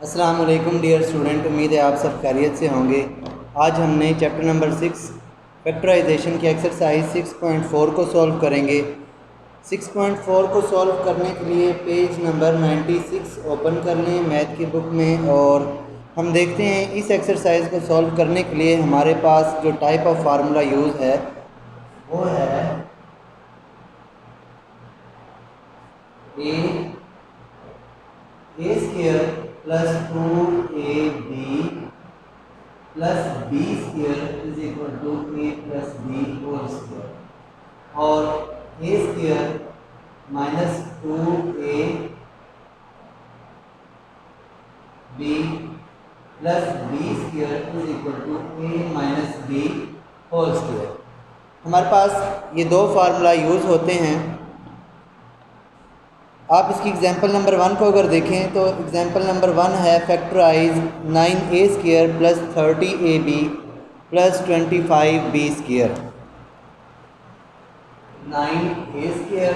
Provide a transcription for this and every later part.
अस्सलाम वालेकुम dear student, उम्मीद है आप सब खैरियत से होंगे। आज हमने चैप्टर नंबर 6 फैक्टराइजेशन की एक्सरसाइज 6.4 को सॉल्व करेंगे। 6.4 को सॉल्व करने के लिए पेज नंबर 96 ओपन कर लें मैथ की बुक में, और हम देखते हैं इस एक्सरसाइज को सॉल्व करने के लिए हमारे पास जो टाइप ऑफ फार्मूला यूज़ है वो है A square plus 2ab plus B square is equal to A plus B whole square, और A square minus 2a B plus B square is equal to A minus B whole square. हमारे पास ये दो formula use होते हैं। आप इसकी example number 1 को अगर देखें तो एग्जांपल नंबर 1 है factorise 9a square plus 30ab plus 25b square. 9a square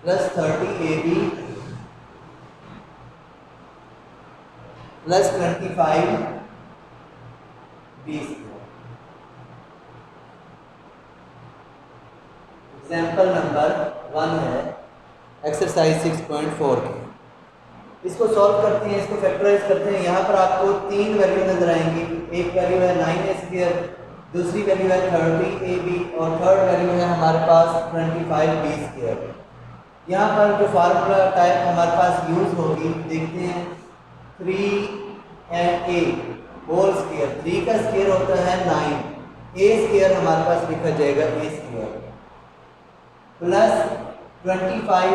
plus 30ab plus 25b square. Example number 1 है एक्सरसाइज 6.4 के। इसको सॉल्व करते हैं, इसको फैक्टराइज करते हैं। यहाँ पर आपको तीन वैल्यू नजर आएंगी। एक वैल्यू है 9a स्क्वायर, दूसरी वैल्यू है 30ab और थर्ड वैल्यू है हमारे पास 25b स्क्वायर। यहाँ पर जो फार्मूला टाइप हमारे पास यूज होगी देखते हैं। 3a होल स्क्वायर, 3 का स्क्वायर होता है 9, a स्क्वायर हमारे पास लिखा जाएगा a स्क्वायर प्लस 25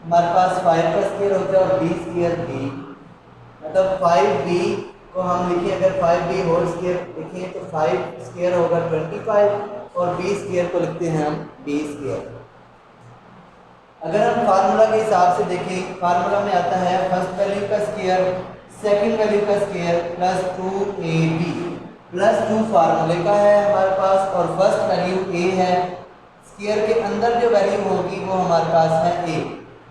हमारे पास 5 का स्क्वायर होता है और b स्क्वायर b, मतलब 5b को हम लिखें, अगर 5b होल स्क्वायर लिखें तो 5 स्क्वायर होगा 25 और b स्क्वायर को लिखते हैं हम b स्क्वायर। अगर हम फार्मूला के हिसाब से देखें, फार्मूला में आता है फर्स्ट वैल्यू का स्क्वायर, सेकंड वैल्यू का स्क्वायर प्लस 2ab प्लस 2 फार्मूले का है हमारे पास, और फर्स्ट वैल्यू a है। स्क्वायर के अंदर जो वैल्यू होगी वो हमारे पास है a।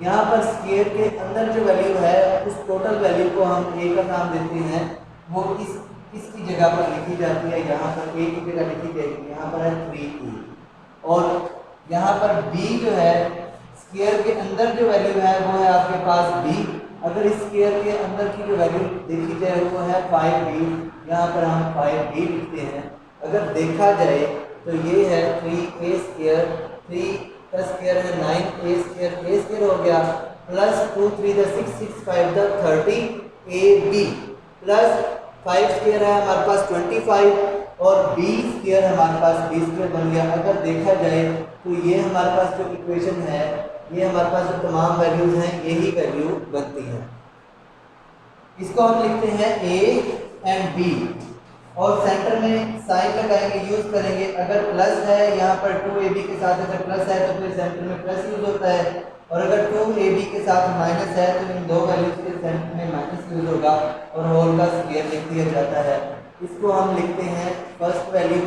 यहाँ पर स्क्वायर के अंदर जो वैल्यू है उस टोटल वैल्यू को हम a का नाम देते हैं। वो इसकी जगह पर लिखी जाती है, यहाँ पर a की जगह लिखी जाएगी, यहाँ पर है 3a। और यहाँ पर b जो है स्क्वायर के अंदर जो वैल्यू है वो है आपके पास b। अगर इस स्क्वायर के अंदर की जो वैल्यू देखी जाए वो है 5b, यहाँ पर हम 5b लिखते हैं। अगर देखा जाए तो ये है 3a स्क्वायर, 3 का स्क्वायर है 9a स्क्वायर, a स्क्वायर हो गया प्लस 2 3 6 6 5 30ab प्लस 5 स्क्वायर है हमारे पास 25 और b स्क्वायर हमारे पास b स्क्वायर बन गया। अगर देखा जाए तो ये हमारे पास जो इक्वेशन है, ये हमारे पास जो तमाम वैल्यूज हैं यही वैल्यू बनती है। इसको हम लिखते हैं a एंड b और सेंटर में साइन लगाएंगे, यूज करेंगे। अगर प्लस है यहाँ पर 2ab के साथ अगर प्लस है तो फिर सेंटर में प्लस यूज होता है, और अगर 2ab के साथ माइनस है तो इन दो वैल्यूज के सेंटर में माइनस यूज होगा और होल का स्क्वायर लिख दिया जाता है। इसको हम लिखते हैं फर्स्ट वैल्यू,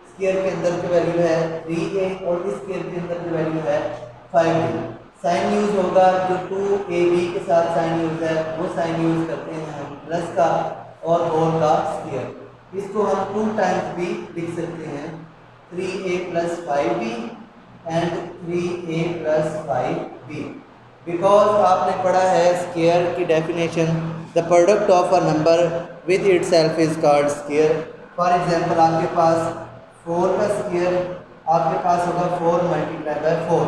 स्क्वायर के अंदर जो वैल्यू है 3a और इस स्क्वायर के अंदर जो वैल्यू है 5b। साइन यूज होगा, जो 2ab के साथ साइन यूज है वो साइन यूज करते हैं हम प्लस का और होल का स्क्वायर। इसको हम 2 टाइम्स भी लिख सकते हैं, 3a plus 5b and 3a plus 5b। Because आपने पढ़ा है स्क्वायर की definition, the product of a number with itself is called square. For example आपके पास 4 का स्क्वायर आपके पास होगा 4 multiply by 4।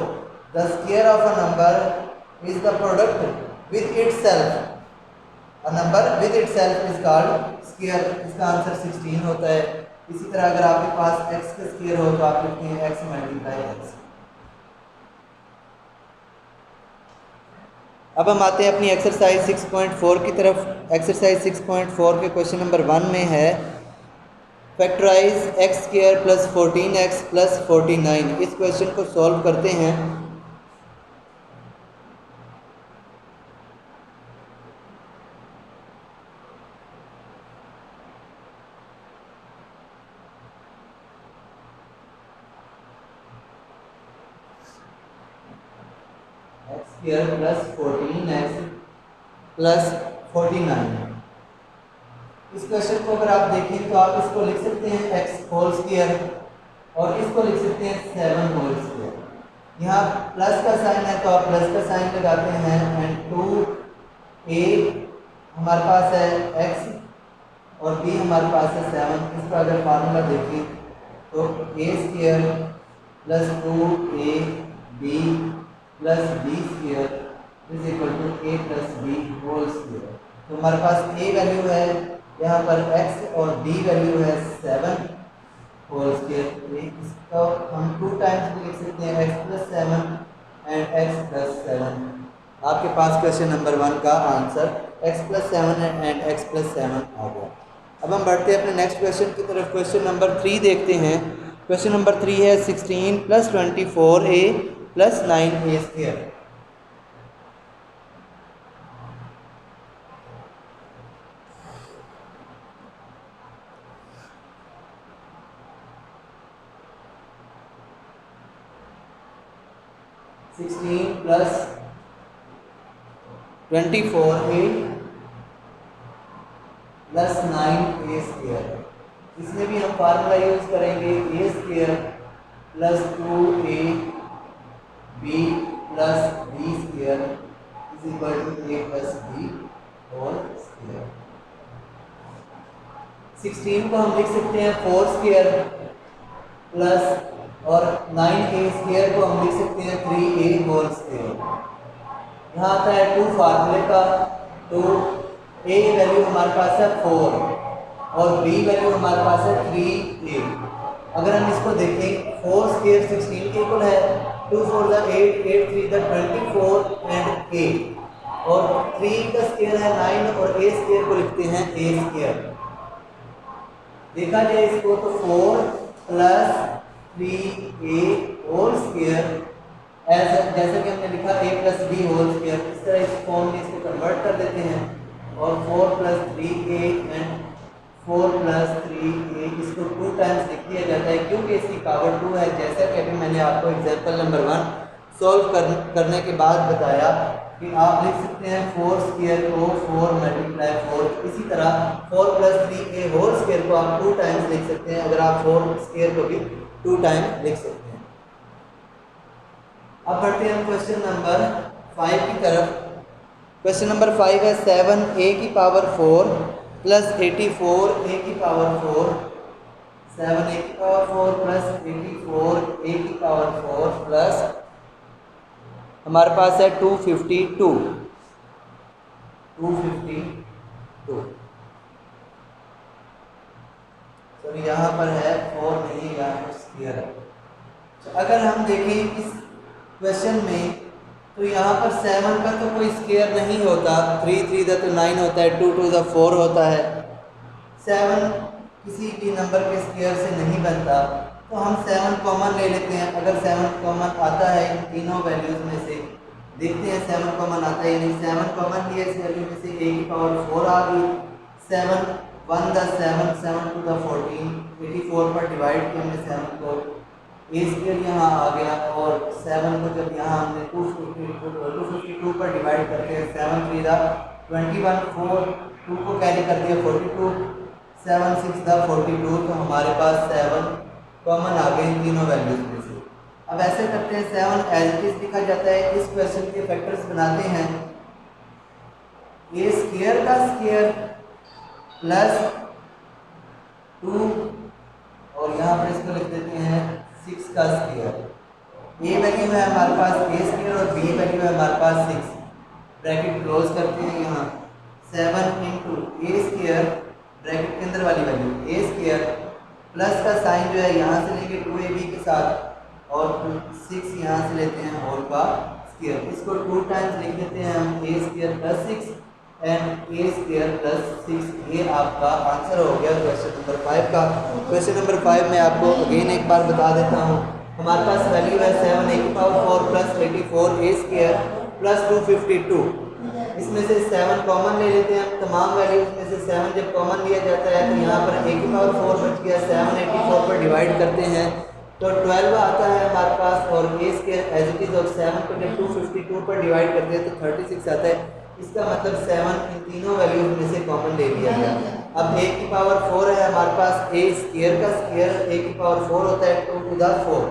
The square of a number is the product with itself, a number with itself is called square। इसका answer 16 होता है। इसी तरह अगर आपके पास x का स्क्वायर हो तो आप लिखते हैं x मल्टीप्लाई x। अब हम आते हैं अपनी एक्सरसाइज 6.4 की तरफ। एक्सरसाइज 6.4 के क्वेश्चन नंबर 1 में है factorise x square plus 14x plus 49। इस क्वेश्चन को सॉल्व करते हैं। x square plus 14x plus 49। इस क्वेश्चन को अगर आप देखें तो आप इसको लिख सकते हैं एक्स होल स्क्वायर और इसको लिख सकते हैं 7 होल स्क्वायर। यहाँ प्लस का साइन है तो आप प्लस का साइन लगाते हैं एंड 2a हमारे पास है x और b हमारे पास है 7। इसका अगर फार्मूला देखें तो a square plus 2ab plus b square is equal to a plus b whole square. तो हमारे पास a वैल्यू है यहाँ पर x और b वैल्यू है 7 होल स्क्वायर। इसको हम 2 टाइम्स भी लिख सकते हैं x plus 7 and x plus 7। आपके पास क्वेश्चन नंबर 1 का answer x plus 7 and x plus 7 आ गया। अब हम बढ़ते हैं अपने नेक्स्ट क्वेश्चन की तरफ। क्वेश्चन नंबर 3 देखते हैं। क्वेश्चन नंबर 3 है 16 plus 24a plus 9a square. Plus 24a plus 9a square. इसमें भी हम फार्मूला यूज करेंगे a square plus 2ab plus b square is equal to a plus b whole square. 16 को हम लिख सकते हैं 4 स्क्वायर प्लस और 9a स्क्वायर को हम लिख सकते हैं 3a होल स्क्वायर। यहाँ आता है 2 फार्मूले का। तो a वैल्यू हमारे पास है 4 और b वैल्यू हमारे पास है 3a। अगर हम इसको देखें 4 स्क्वायर 16 के इक्वल है, 2 4 द 8, 8 3 द 24 एंड 8 और 3 का स्क्वायर है 9 और a स्क्वायर को लिखते हैं a स्क्वायर। देखा जाए इसको तो 4 प्लस 3a होल स्क्वायर जैसे कि हमने लिखा a plus b whole square, इस तरह इस फॉर्म में इसको कन्वर्ट कर देते हैं और 4 plus 3a and 4 plus 3a इसको 2 टाइम्स लिख दिया जाता है क्योंकि इसकी पावर 2 है। जैसा कि अभी मैंने आपको एग्जांपल नंबर 1 सॉल्व करने के बाद बताया कि आप लिख सकते हैं 4 स्क्वायर को 4 मल्टीप्लाई 4। इसी तरह 4 प्लस 3a होल स्क्वायर को आप 2 टाइम्स लिख सकते हैं। अगर आप 4 स्क्वायर को भी 2 टाइम्स लिख सकते हैं। अब बढ़ते हैं हम क्वेश्चन नंबर 5 की तरफ। क्वेश्चन नंबर 5 है 7a की पावर 4 प्लस 84a की पावर 4, 7a की पावर 4 प्लस 84a की पावर 4 प्लस हमारे पास है 252। सॉरी यहाँ पर है 4 नहीं, यहाँ पर स्क्वायर है। तो अगर हम देखें इस क्वेश्चन में तो यहाँ पर 7 का तो कोई स्क्वायर नहीं होता, 3 3 का तो 9 होता है, 2 2 का 4 होता है। 7 किसी भी नंबर के स्क्वायर से नहीं बनता तो हम 7 कॉमन ले लेते हैं। अगर 7 कॉमन आता है इन तीनों वैल्यूज़ में से, देखते हैं 7 कॉमन आता है या नहीं। 7 कॉमन लिया, इस वैल्यू में से a की पावर 4 आ गई। 7 1 द 7, 7 2 द 14, 84 पर डिवाइड किया हमने 7 को, a स्क्वायर यहाँ आ गया और 7 को जब यहाँ हमने 252 पर डिवाइड करते हैं 7 3 द 21, 4 2 को कैरी कर दिया 42, 7 6 द 42। तो हमारे पास 7 कॉमन आ गए इन तीनों वैल्यूज में से। अब ऐसे करते हैं 7 एज इट इज लिखा जाता है। इस क्वेश्चन के फैक्टर्स बनाते हैं। a स्क्वायर का स्क्वायर प्लस 2 और यहाँ पर इसको लिख देते हैं 6 का स्क्वायर। a वैल्यू है हमारे पास a स्क्वायर और b वैल्यू है हमारे पास 6। ब्रैकेट क्लोज करते हैं। यहाँ 7 इंटू a स्क्वायर ब्रैकेट के अंदर वाली वैल्यू a स्क्वायर प्लस का साइन जो है यहाँ से लेंगे 2ab के साथ और 6 यहाँ से लेते हैं होल का स्क्वायर। इसको 2 टाइम्स लिख देते हैं हम a square plus 6 and a square plus 6। ये आपका आंसर हो गया क्वेश्चन नंबर 5 का। क्वेश्चन नंबर 5 में आपको अगेन एक बार बता देता हूँ। हमारे पास वैल्यू है 7a की power 4 plus 84 a square plus 252। इसमें से 7 कॉमन ले लेते हैं। तमाम वैल्यूज में से 7 जब कॉमन लिया जाता है तो यहाँ पर a की पावर 4 बच गया। 7 84 पर डिवाइड करते हैं तो 12 आता है हमारे पास और a square as it is और 7 को जब 252 पर डिवाइड करते हैं तो 36 आता है। इसका मतलब 7 इन तीनों वैल्यूज में से कॉमन ले लिया गया। अब a की पावर 4 है हमारे पास, a स्क्वायर का स्क्वायर a की पावर 4 होता है 2 टू द 4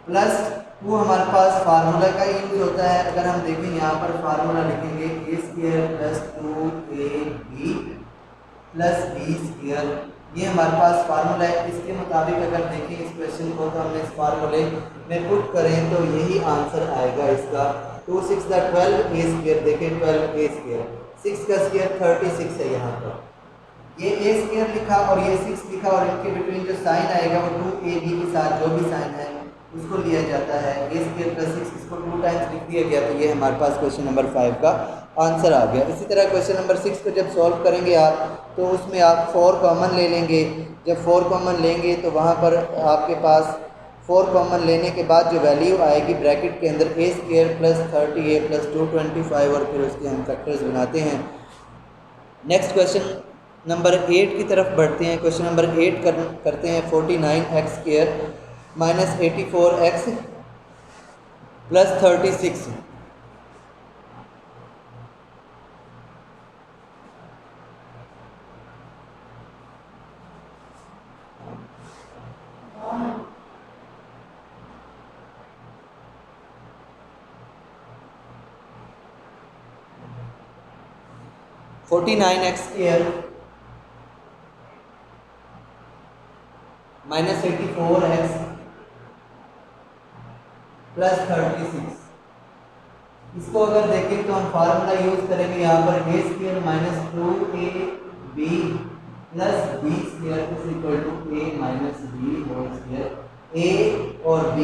प्लस 2 हमारे पास फार्मूला का यूज होता है। अगर हम देखें यहाँ पर फार्मूला लिखेंगे a square plus 2ab plus b square, ये हमारे पास फार्मूला है। इसके मुताबिक अगर देखें इस क्वेश्चन को तो हमने इस फार्मूले में पुट करें तो यही आंसर आएगा इसका। 2 6 द 12 a स्क्वायर, देखें 12 a स्क्वायर, 6 का स्क्वायर 36 है। यहाँ पर ये a स्क्वायर लिखा और ये 6 लिखा और इनके बिटवीन जो साइन आएगा वो 2ab के साथ जो भी साइन है उसको लिया जाता है। a स्क्वायर प्लस 6 इसको 2 टाइम्स लिख दिया गया, तो ये हमारे पास क्वेश्चन नंबर 5 का आंसर आ गया। इसी तरह क्वेश्चन नंबर 6 को जब सॉल्व करेंगे आप तो उसमें आप 4 कॉमन ले लेंगे। जब 4 कॉमन लेंगे तो वहाँ पर आपके पास 4 कॉमन लेने के बाद जो वैल्यू आएगी ब्रैकेट के अंदर a square plus 30a plus 225 और फिर उसके हम फैक्टर्स बनाते हैं। नेक्स्ट क्वेश्चन नंबर 8 की तरफ बढ़ते हैं। क्वेश्चन नंबर 8 करते हैं 49x square minus 84x plus 36। x square minus 84x plus 36, इसको अगर देखें तो हम फार्मूला यूज करेंगे यहाँ पर a square minus 2ab plus b square is equal to a minus b whole square. a और b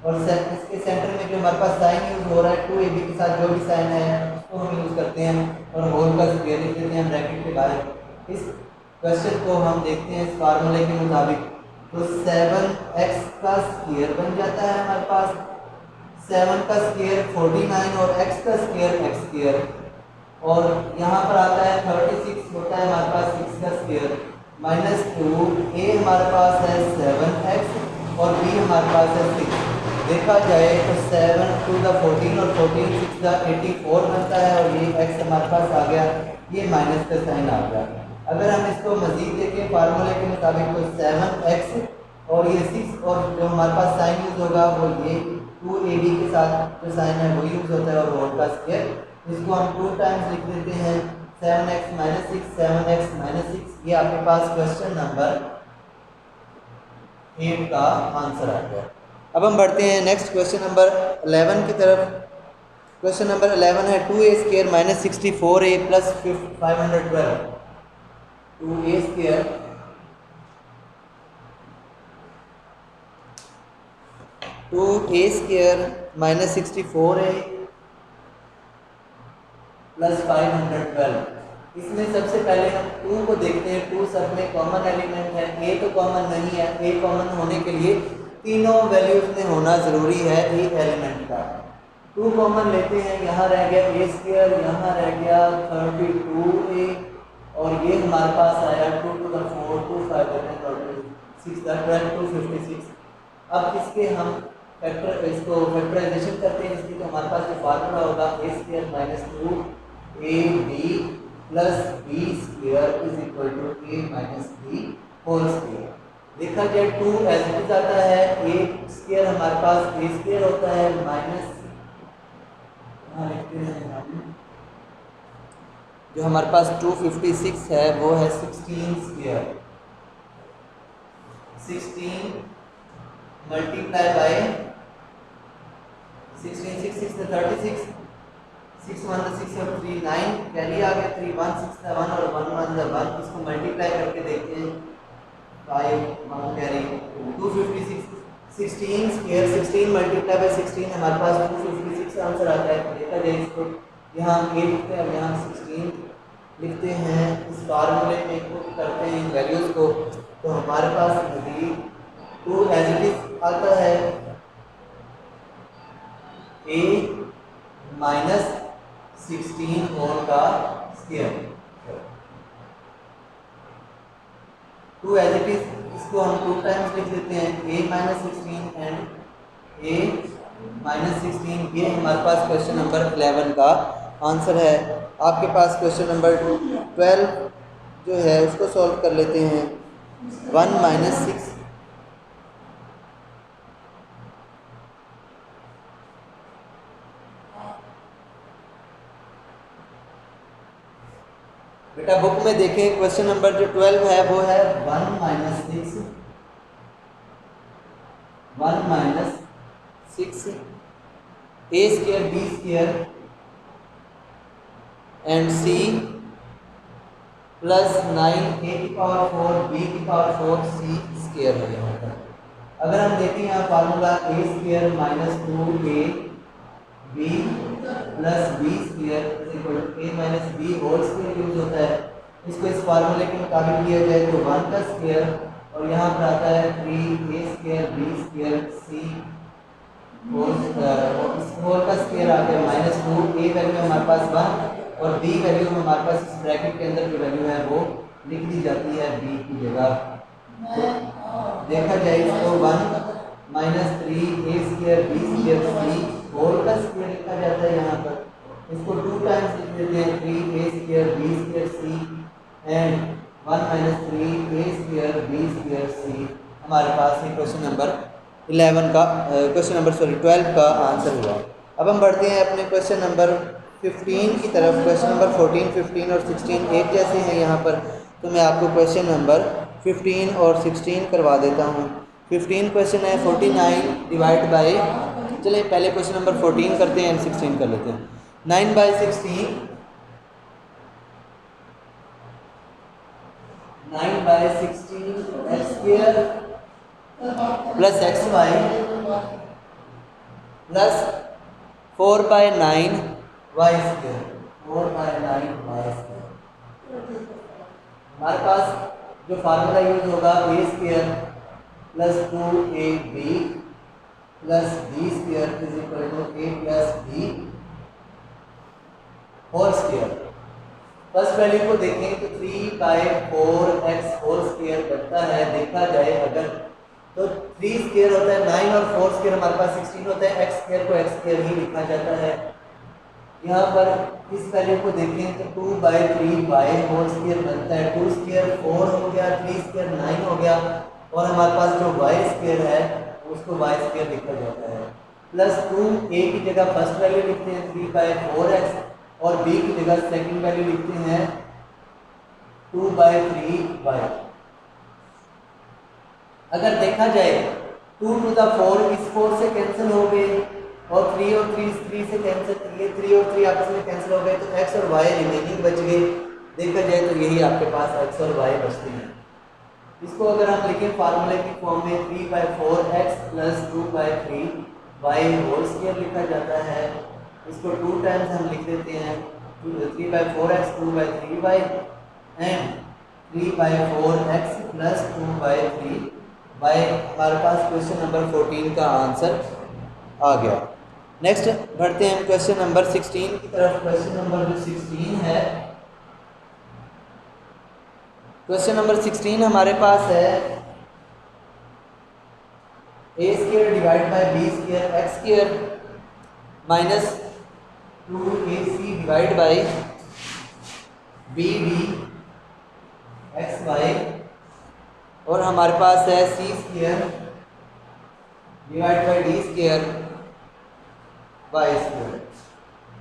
और इसके सेंटर में जो हमारे पास साइन यूज हो रहा है 2ab के साथ जो भी साइन है उसको हम यूज करते हैं और होल का स्क्वायर लिख देते हैं ब्रैकेट के बाहर। इस क्वेश्चन को हम देखते हैं इस फार्मूले के मुताबिक तो 7x का स्क्वायर बन जाता है हमारे पास, 7 का स्क्वायर 49 और x का स्क्वायर x स्क्वायर, और यहाँ पर आता है 36 होता है हमारे पास 6 का स्क्वायर माइनस 2, a हमारे पास है 7x और b हमारे पास है 6। देखा जाए तो 7 टू द 14 और 14 6 द 84 बनता है और ये x हमारे पास आ गया, ये माइनस का साइन आ गया। अगर हम इसको मजीद देखें फार्मूले के मुताबिक तो 7x और ये 6 और जो हमारे पास साइन यूज होगा वो ये 2ab के साथ जो साइन है वो यूज होता है और होल का स्क्वायर, इसको हम 2 टाइम्स लिख देते हैं 7x माइनस 6 7x माइनस 6। ये आपके पास क्वेश्चन नंबर 8 का आंसर आ गया। अब हम बढ़ते हैं नेक्स्ट क्वेश्चन नंबर 11 की तरफ। क्वेश्चन नंबर 11 है 2a square minus 64a plus 512। 2a square minus 64a plus 512। इसमें सबसे पहले हम 2 को देखते हैं। 2 सब में कॉमन एलिमेंट है, a तो कॉमन नहीं है। a कॉमन होने के लिए तीनों वैल्यूज में होना ज़रूरी है एक एलिमेंट का। 2 कॉमन लेते हैं, यहाँ रह गया a स्क्वायर, यहाँ रह गया 32a और ये हमारे पास आया 2 टू द 4 2 5 6 द 12 256। अब इसके हम इसको फैक्टराइजेशन करते हैं इसकी, तो हमारे पास जो फार्मूला होगा a square minus 2ab plus b square is equal to a minus b whole square. देखा जाए 2 एज इट इज आता है, a स्क्वायर हमारे पास a स्क्वायर होता है माइनस, यहाँ लिखते हैं हम जो हमारे पास 256 है वो है 16 स्क्वायर, 16 मल्टीप्लाई बाय 16 6 6 36 6 1 6 और 3 9 कैरी आ गया, 3 1 6 1 और 1 1 1, इसको मल्टीप्लाई करके देखते हैं 5 1 कैरी 256 16 स्क्वायर 16 मल्टीप्लाई बाय 16 हमारे पास 256 आंसर आता है। देखा जाए इसको यहाँ हम a लिखते हैं, यहाँ 16 लिखते हैं, इस फार्मूले में पुट करते हैं इन वैल्यूज़ को तो हमारे पास मज़ीद 2 एज इट इज आता है a माइनस 16 होल का स्क्वायर 2 एज इट इज, इसको हम 2 टाइम्स लिख देते हैं a minus 16 and a minus 16। ये हमारे पास क्वेश्चन नंबर 11 का आंसर है आपके पास। क्वेश्चन नंबर 12 जो है उसको सॉल्व कर लेते हैं। 1 - 6 बेटा बुक में देखें, क्वेश्चन नंबर जो 12 है वो है 1 - 6 a square b square and c plus 9 a की पावर 4 b की पावर 4 c स्क्वायर है यहाँ पर। अगर हम देखें यहाँ formula a square minus 2a b plus b square is equal to a minus b whole square use होता है। इसको इस फार्मूले के मुताबिक लिया जाए तो 1 का स्क्वायर और यहाँ पर आता है 3a square b square c whole का स्क्वायर आ गया माइनस 2। a वैल्यू हमारे पास 1 और b वैल्यू हमारे पास इस ब्रैकेट के अंदर जो वैल्यू है वो लिख दी जाती है b की जगह। तो देखा जाए इसको 1 - 3a square b square c whole का स्क्वायर लिखा जाता है यहाँ पर। इसको 2 टाइम्स लिख देते हैं 3a square b square c and 1 - 3a square b square c। हमारे पास ये क्वेश्चन नंबर 12 का आंसर हुआ। अब हम बढ़ते हैं अपने क्वेश्चन नंबर 15 की तरफ। क्वेश्चन नंबर 14, 15 और 16 एक जैसे हैं यहाँ पर, तो मैं आपको क्वेश्चन नंबर 15 और 16 करवा देता हूँ। 15 क्वेश्चन है 49 डिवाइड बाय, चलिए पहले क्वेश्चन नंबर 14 करते हैं एंड 16 कर लेते हैं। 9/16 x square plus xy plus 4/9 y square, 4/9 y square. हमारे पास जो फार्मूला यूज होगा a square plus 2ab plus b square is equal to a plus b whole square. First value को देखें तो 3/4x होल स्क्वायर बनता है। देखा जाए अगर तो 3 स्क्वायर होता है 9 और 4 स्क्वायर हमारे पास 16 होता है। x स्क्वायर को x स्क्वायर ही लिखा जाता है। यहाँ पर इस वैल्यू को देखें तो 2/3y होल स्क्वायर बनता है। 2 स्क्वायर 4 हो गया, 3 स्क्वायर 9 हो गया और हमारे पास जो y स्क्वायर है उसको y स्क्वायर लिखा जाता है। प्लस 2 a की जगह फर्स्ट वैल्यू लिखते हैं 3/4x और b की जगह सेकंड वैल्यू लिखते हैं 2/3y। अगर देखा जाए 2 to the 4 इस 4 से कैंसिल हो गए और 3 से कैंसिल, ये 3 और 3 आपस में कैंसिल हो गए तो x और y रिमेनिंग बच गए। देखा जाए तो यही आपके पास x और y बचते हैं। इसको अगर हम लिखें फार्मूले की फॉर्म में 3/4x plus 2/3y whole square लिखा जाता है। इसको 2 टाइम्स हम लिख देते हैं 3/4x 2/3y and 3/4x plus 2/3y। हमारे पास क्वेश्चन नंबर 14 का आंसर आ गया। नेक्स्ट बढ़ते हैं हम क्वेश्चन नंबर 16 की तरफ। क्वेश्चन नंबर जो 16 है, क्वेश्चन नंबर 16 हमारे पास है a square divide by b square x square minus 2ac divide by bd xy और हमारे पास है c square divide by d square y square.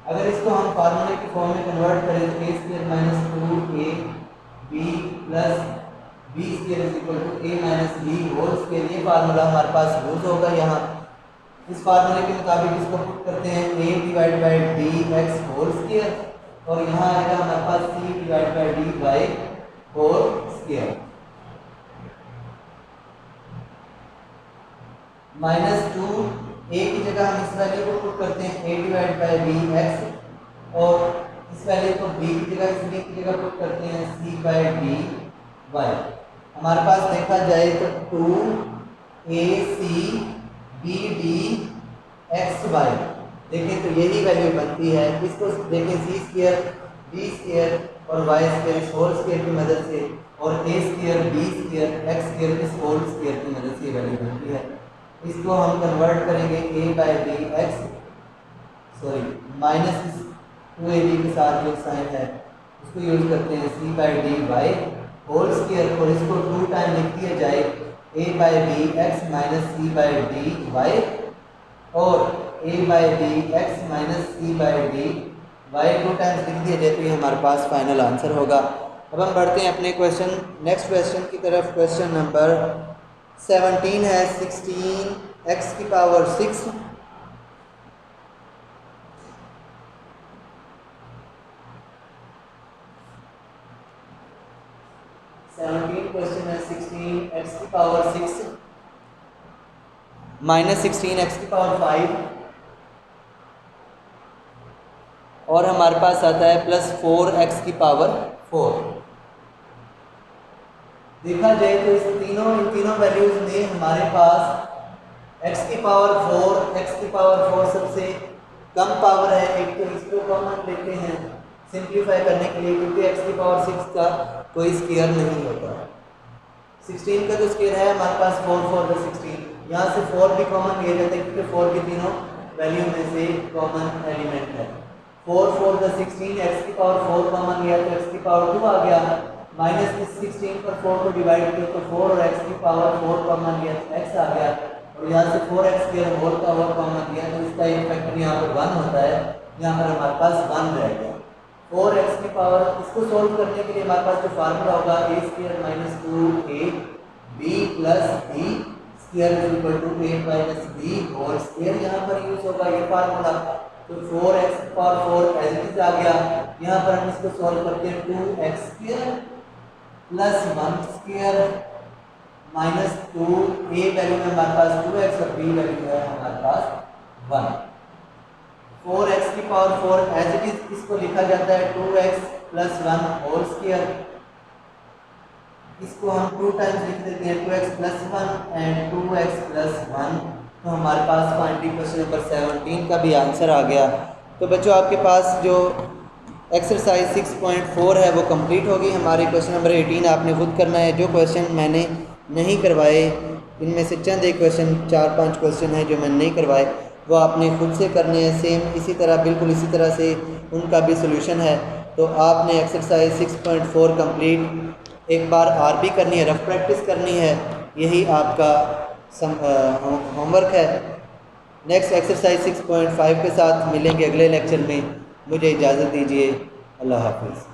अगर इसको हम फार्मूले की फॉर्म में कन्वर्ट करें तो a square minus 2ab plus b square is equal to a minus b whole square, ये फार्मूला हमारे पास यूज होगा। यहाँ इस फार्मूले के मुताबिक इसको पुट करते हैं a divide by dx whole square और यहाँ आएगा हमारे पास c divide by dy whole square minus 2 a की जगह हम इस वैल्यू को पुट करते हैं a डिवाइड बाय dx और इस वैल्यू को b की जगह इस b की जगह पुट करते हैं c बाय dy। हमारे पास देखा जाए तो 2ac bd xy, देखें तो यही वैल्यू बनती है। इसको देखें c स्क्वायर b स्क्वायर और y स्क्वायर इस होल स्क्वायर की मदद से और a square b square x square इस होल स्क्वायर की मदद से वैल्यू बनती है। इसको हम कन्वर्ट करेंगे a by D X, sorry minus 2ab के साथ जो साइन है उसको यूज़ करते हैं c by D Y whole square, और इसको 2 टाइम लिख दिया जाए a by B X minus C by D Y, और a by B X minus C by D Y 2 times लिख दिया जाए तो ये हमारे पास फाइनल आंसर होगा। अब हम बढ़ते हैं अपने क्वेश्चन नेक्स्ट क्वेश्चन की तरफ। क्वेश्चन नंबर 17 है 16 x की पावर 6 क्वेश्चन है 16 x की पावर 6 माइनस 16 x की पावर 5 और हमारे पास आता है प्लस 4 x की पावर 4। देखा जाए तो इन तीनों वैल्यूज में हमारे पास x की पावर 4 सबसे कम पावर है। एक तो इसको कॉमन लेते हैं सिंप्लीफाई करने के लिए, क्योंकि x की पावर 6 का कोई स्क्वायर नहीं होता। 16 का जो स्क्वायर है हमारे पास 4 4 द 16, यहाँ से 4 भी कॉमन लिया जाता है क्योंकि 4 भी तीनों वैल्यू में से कॉमन एलिमेंट है। 4 4 द 16 x की पावर 4 कॉमन लिया तो x की पावर 2 आ गया, माइनस 16 पर 4 को डिवाइड किया तो 4 और x की पावर 4 कॉमन लिया तो x आ गया, और यहाँ से 4x स्क्वायर होल का होल कॉमन लिया तो इसका एक फैक्टर यहाँ पर 1 होता है, यहाँ पर हमारे पास 1 रह गया। 4x की पावर, इसको सोल्व करने के लिए हमारे पास जो फार्मूला होगा a square minus 2ab plus b square is equal to a minus b whole square यहाँ पर यूज होगा ये फार्मूला। तो 4x की पावर 4 एज इट इज आ गया, यहाँ पर हम इसको सोल्व करते हैं 2x square plus 1 square minus 2, a value में हमारे पास 2x और b वैल्यू है हमारे पास 1। 4x की पावर 4 एज इट इज इसको लिखा जाता है 2x प्लस 1 होल स्क्वायर, इसको हम 2 टाइम्स लिख देते हैं 2x plus 1 and 2x plus 1, तो हमारे पास फाइनली क्वेश्चन नंबर 17 का भी आंसर आ गया। तो बच्चों आपके पास जो एक्सरसाइज 6.4 है वो कंप्लीट होगी। हमारे क्वेश्चन नंबर 18 आपने खुद करना है। जो क्वेश्चन मैंने नहीं करवाए इनमें से चंद एक क्वेश्चन 4-5 क्वेश्चन हैं जो मैंने नहीं करवाए वो आपने खुद से करने हैं, सेम इसी तरह बिल्कुल इसी तरह से उनका भी सोल्यूशन है। तो आपने एक्सरसाइज 6.4 कंप्लीट एक बार और भी करनी है, रफ प्रैक्टिस करनी है, यही आपका होमवर्क है। नेक्स्ट एक्सरसाइज 6.5 के साथ मिलेंगे अगले लेक्चर में। मुझे इजाज़त दीजिए, अल्लाह हाफिज़।